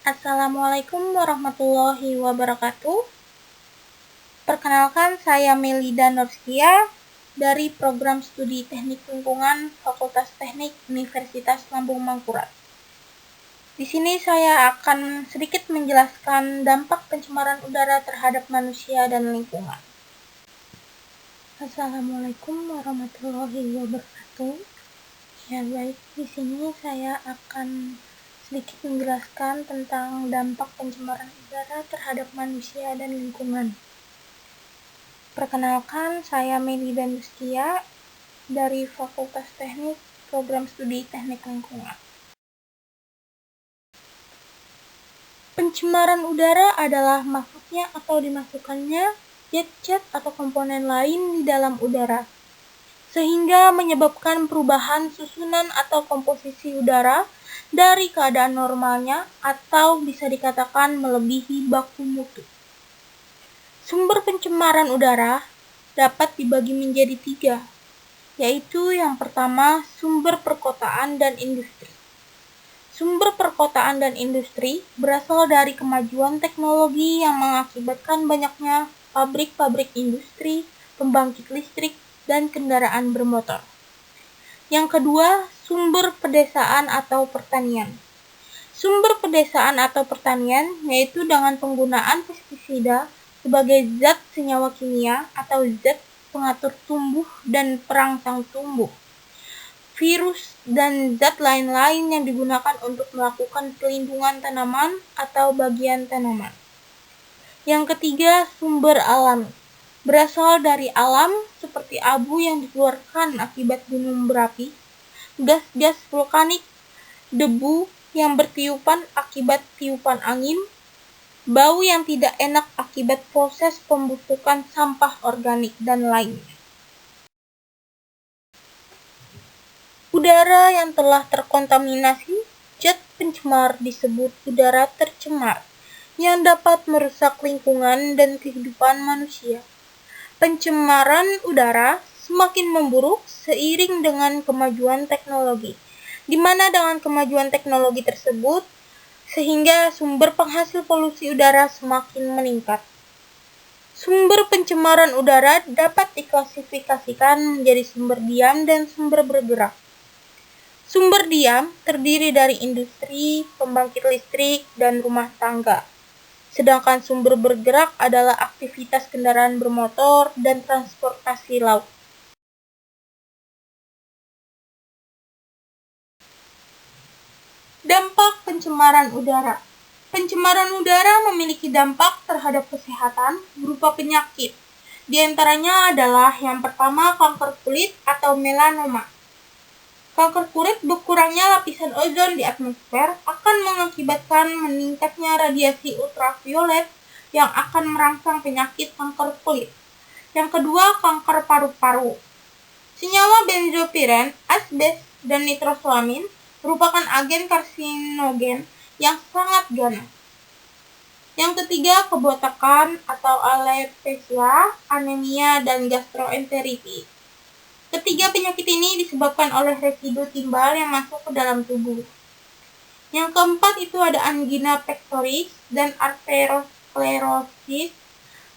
Assalamualaikum warahmatullahi wabarakatuh. Perkenalkan, saya Melida Nurskia dari Program Studi Teknik Lingkungan Fakultas Teknik Universitas Lambung Mangkurat. Di sini saya akan sedikit menjelaskan dampak pencemaran udara terhadap manusia dan lingkungan. Assalamualaikum warahmatullahi wabarakatuh. Ya baik, di sini saya akan sedikit menjelaskan tentang dampak pencemaran udara terhadap manusia dan lingkungan. Perkenalkan, saya Melida Nurskia dari Fakultas Teknik Program Studi Teknik Lingkungan. Pencemaran udara adalah masuknya atau dimasukkannya zat-zat atau komponen lain di dalam udara, sehingga menyebabkan perubahan susunan atau komposisi udara dari keadaan normalnya atau bisa dikatakan melebihi baku mutu. Sumber pencemaran udara dapat dibagi menjadi 3, yaitu yang pertama sumber perkotaan dan industri. Sumber perkotaan dan industri berasal dari kemajuan teknologi yang mengakibatkan banyaknya pabrik-pabrik industri, pembangkit listrik, dan kendaraan bermotor. Yang kedua, sumber pedesaan atau pertanian. Sumber pedesaan atau pertanian yaitu dengan penggunaan pestisida sebagai zat senyawa kimia atau zat pengatur tumbuh dan perangsang tumbuh, virus, dan zat lain-lain yang digunakan untuk melakukan pelindungan tanaman atau bagian tanaman. Yang ketiga, sumber alami. Berasal dari alam seperti abu yang dikeluarkan akibat gunung berapi, gas-gas vulkanik, debu yang bertiupan akibat tiupan angin, bau yang tidak enak akibat proses pembusukan sampah organik, dan lainnya. Udara yang telah terkontaminasi zat pencemar disebut udara tercemar, yang dapat merusak lingkungan dan kehidupan manusia. Pencemaran udara semakin memburuk seiring dengan kemajuan teknologi, di mana dengan kemajuan teknologi tersebut, sehingga sumber penghasil polusi udara semakin meningkat. Sumber pencemaran udara dapat diklasifikasikan menjadi sumber diam dan sumber bergerak. Sumber diam terdiri dari industri, pembangkit listrik, dan rumah tangga. Sedangkan sumber bergerak adalah aktivitas kendaraan bermotor dan transportasi laut. Dampak pencemaran udara. Pencemaran udara memiliki dampak terhadap kesehatan berupa penyakit. Di antaranya adalah yang pertama kanker kulit atau melanoma. Kanker kulit berkurangnya lapisan ozon di atmosfer akan mengakibatkan meningkatnya radiasi ultraviolet yang akan merangsang penyakit kanker kulit. Yang kedua, kanker paru-paru. Senyawa benzopiren, asbes, dan nitrosolamin merupakan agen karsinogen yang sangat ganas. Yang ketiga, kebotakan atau alopecia, anemia, dan gastroenteritis. Ketiga penyakit ini disebabkan oleh residu timbal yang masuk ke dalam tubuh. Yang keempat itu ada angina pectoris dan arteriosklerosis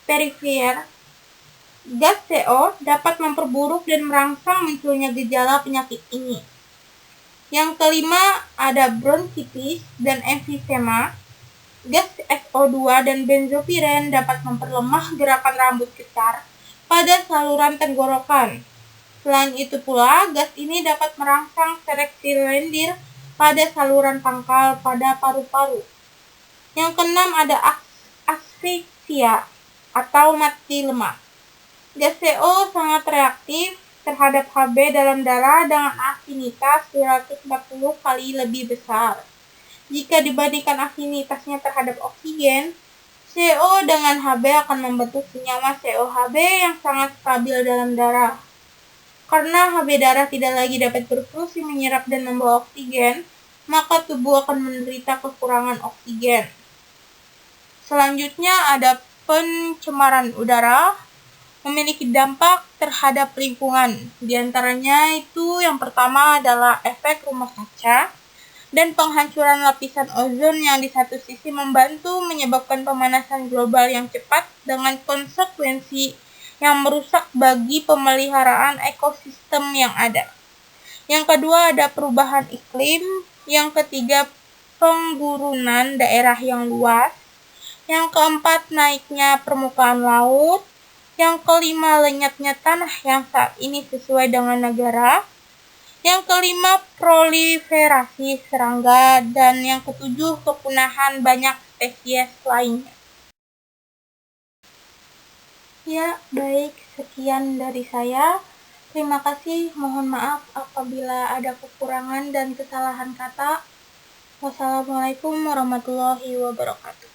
perifer. Gas CO dapat memperburuk dan merangsang munculnya gejala penyakit ini. Yang kelima ada bronkitis dan emfisema. Gas SO2 dan benzopiren dapat memperlemah gerakan rambut kekar pada saluran tenggorokan. Selain itu pula, gas ini dapat merangsang seleksi lendir pada saluran pangkal pada paru-paru. Yang keenam ada asfiksia atau mati lemak. Gas CO sangat reaktif terhadap Hb dalam darah dengan afinitas 240 kali lebih besar. Jika dibandingkan afinitasnya terhadap oksigen, CO dengan Hb akan membentuk senyawa COHb yang sangat stabil dalam darah. Karena Hb darah tidak lagi dapat berfungsi menyerap dan membawa oksigen, maka tubuh akan menderita kekurangan oksigen. Selanjutnya ada pencemaran udara memiliki dampak terhadap lingkungan. Di antaranya itu yang pertama adalah efek rumah kaca dan penghancuran lapisan ozon yang di satu sisi membantu menyebabkan pemanasan global yang cepat dengan konsekuensi yang merusak bagi pemeliharaan ekosistem yang ada. Yang kedua ada perubahan iklim, yang ketiga penggurunan daerah yang luas, yang keempat naiknya permukaan laut, yang kelima lenyapnya tanah yang saat ini sesuai dengan negara, yang kelima proliferasi serangga, dan yang ketujuh kepunahan banyak spesies lainnya. Ya, baik, sekian dari saya. Terima kasih, mohon maaf apabila ada kekurangan dan kesalahan kata. Wassalamualaikum warahmatullahi wabarakatuh.